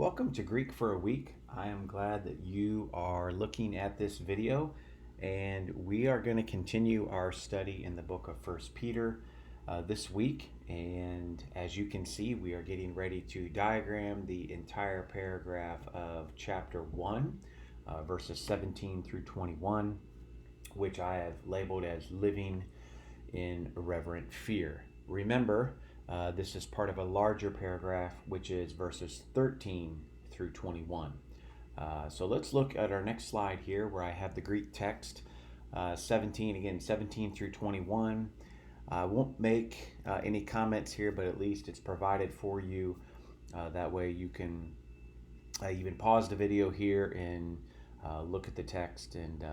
Welcome to Greek for a Week. I am glad that you are looking at this video, and we are going to continue our study in the book of First Peter this week. And as you can see, we are getting ready to diagram the entire paragraph of chapter 1, verses 17 through 21, which I have labeled as living in reverent fear. Remember, this is part of a larger paragraph, which is verses 13 through 21. So let's look at our next slide here where I have the Greek text, 17 through 21. I won't make any comments here, but at least it's provided for you. That way you can even pause the video here and look at the text and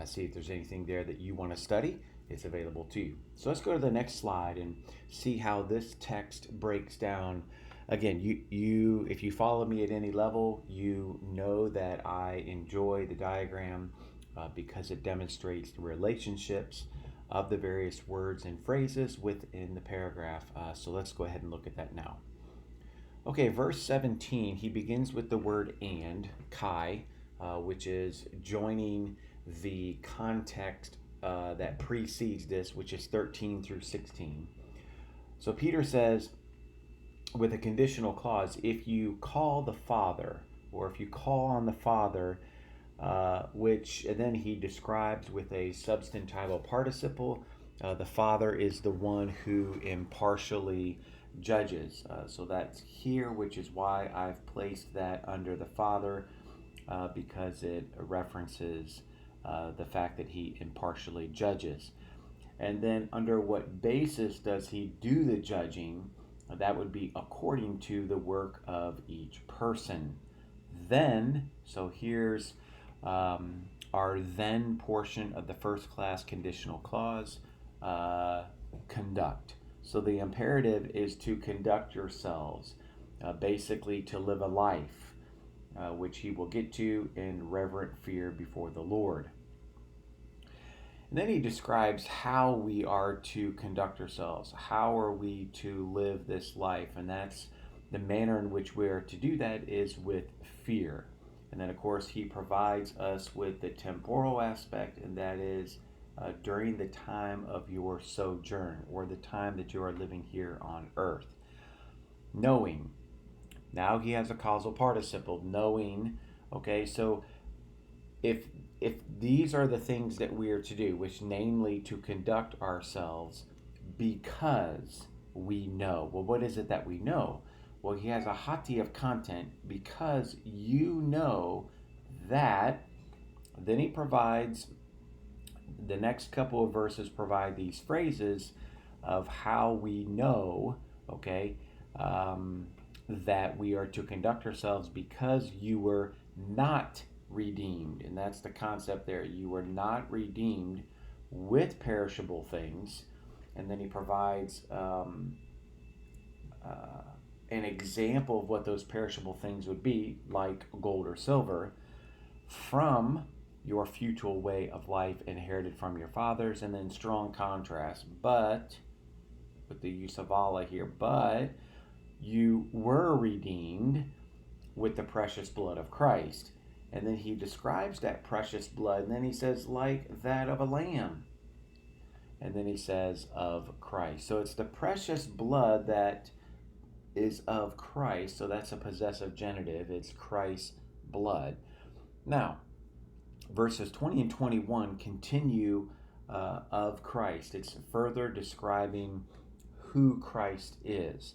see if there's anything there that you want to study. It's available to you. So let's go to the next slide and see how this text breaks down. Again, you if you follow me at any level, you know that I enjoy the diagram because it demonstrates the relationships of the various words and phrases within the paragraph. So let's go ahead and look at that now. Okay, verse 17, he begins with the word and, kai, which is joining the context that precedes this, which is 13 through 16. So Peter says, with a conditional clause, if you call the Father, or if you call on the Father, which and then he describes with a substantival participle, the Father is the one who impartially judges. So that's here, which is why I've placed that under the Father, because it references the fact that he impartially judges. And then under what basis does he do the judging? That would be according to the work of each person. Then, so here's our then portion of the first class conditional clause, conduct. So the imperative is to conduct yourselves, basically to live a life, which he will get to in reverent fear before the Lord. And then he describes how we are to conduct ourselves. How are we to live this life? And that's the manner in which we are to do that is with fear. And then, of course, he provides us with the temporal aspect, and that is during the time of your sojourn, or the time that you are living here on earth. Knowing. Now he has a causal participle, knowing. Okay, so if these are the things that we are to do, which namely to conduct ourselves because we know. Well, what is it that we know? Well, he has a hati of content, because you know that. Then he provides, the next couple of verses provide these phrases of how we know, okay, that we are to conduct ourselves because you were not redeemed. And that's the concept there. You were not redeemed with perishable things. And then he provides an example of what those perishable things would be, like gold or silver, from your futile way of life inherited from your fathers. And then strong contrast, but, with the use of Allah here, but you were redeemed with the precious blood of Christ. And then he describes that precious blood, and then he says, like that of a lamb. And then he says, of Christ. So it's the precious blood that is of Christ. So that's a possessive genitive. It's Christ's blood. Now, verses 20 and 21 continue of Christ. It's further describing who Christ is.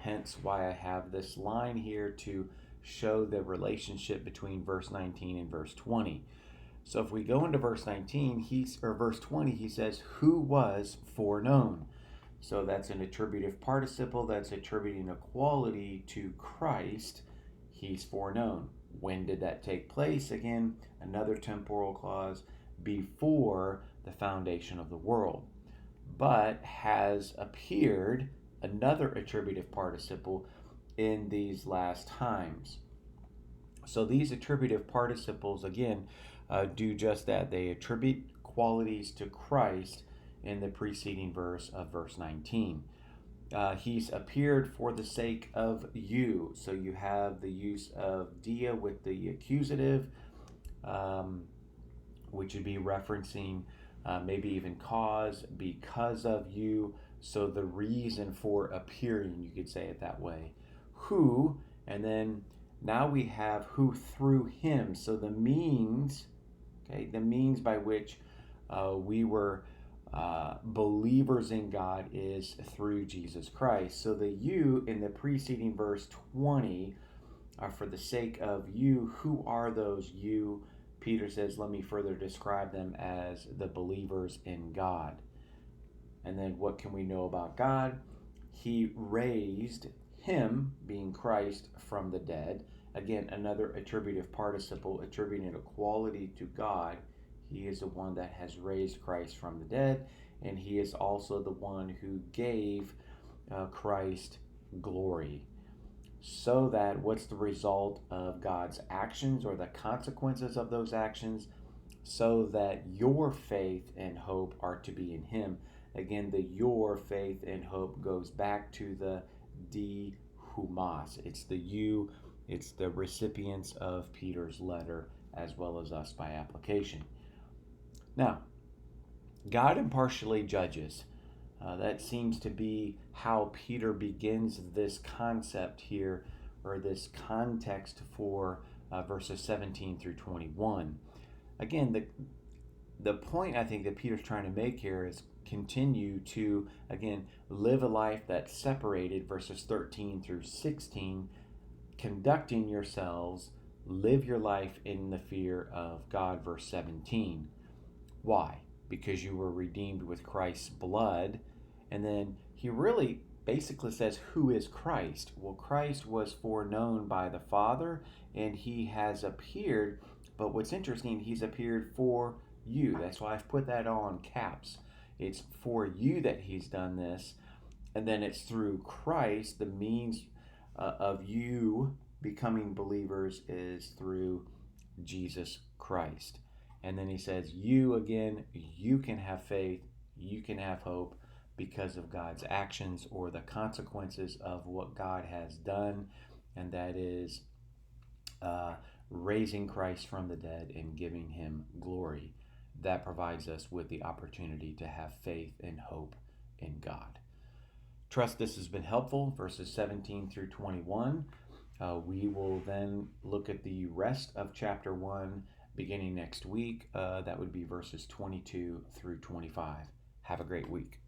Hence why I have this line here to show the relationship between verse 19 and verse 20. So if we go into verse 19, verse 20, he says, who was foreknown. So that's an attributive participle that's attributing a quality to Christ. He's foreknown. When did that take place? Again, another temporal clause, before the foundation of the world. But has appeared, another attributive participle, in these last times. So these attributive participles, again, do just that. They attribute qualities to Christ in the preceding verse of verse 19. He's appeared for the sake of you. So you have the use of dia with the accusative, um, which would be referencing maybe even cause, because of you. So the reason for appearing, you could say it that way. Who, and then now we have who through him. So the means, okay, the means by which we were believers in God is through Jesus Christ. So the you in the preceding verse 20 are for the sake of you. Who are those you? Peter says, let me further describe them as the believers in God. And then what can we know about God? He raised him, being Christ, from the dead. Again, another attributive participle attributing a quality to God. He is the one that has raised Christ from the dead, and he is also the one who gave Christ glory. So that what's the result of God's actions or the consequences of those actions? So that your faith and hope are to be in him. Again, the your faith and hope goes back to the di humas. It's the you, it's the recipients of Peter's letter as well as us by application. Now, God impartially judges. That seems to be how Peter begins this concept here, or this context for verses 17 through 21. Again, the point I think that Peter's trying to make here is continue to, again, live a life that's separated, verses 13 through 16, conducting yourselves, live your life in the fear of God, verse 17. Why? Because you were redeemed with Christ's blood. And then he really basically says, who is Christ? Well, Christ was foreknown by the Father, and he has appeared. But what's interesting, he's appeared for you. That's why I've put that all in caps. It's for you that he's done this. And then it's through Christ. The means of you becoming believers is through Jesus Christ. And then he says, you again, you can have faith, you can have hope because of God's actions or the consequences of what God has done, and that is raising Christ from the dead and giving him glory. That provides us with the opportunity to have faith and hope in God. Trust this has been helpful, verses 17 through 21. We will then look at the rest of chapter 1 beginning next week. That would be verses 22 through 25. Have a great week.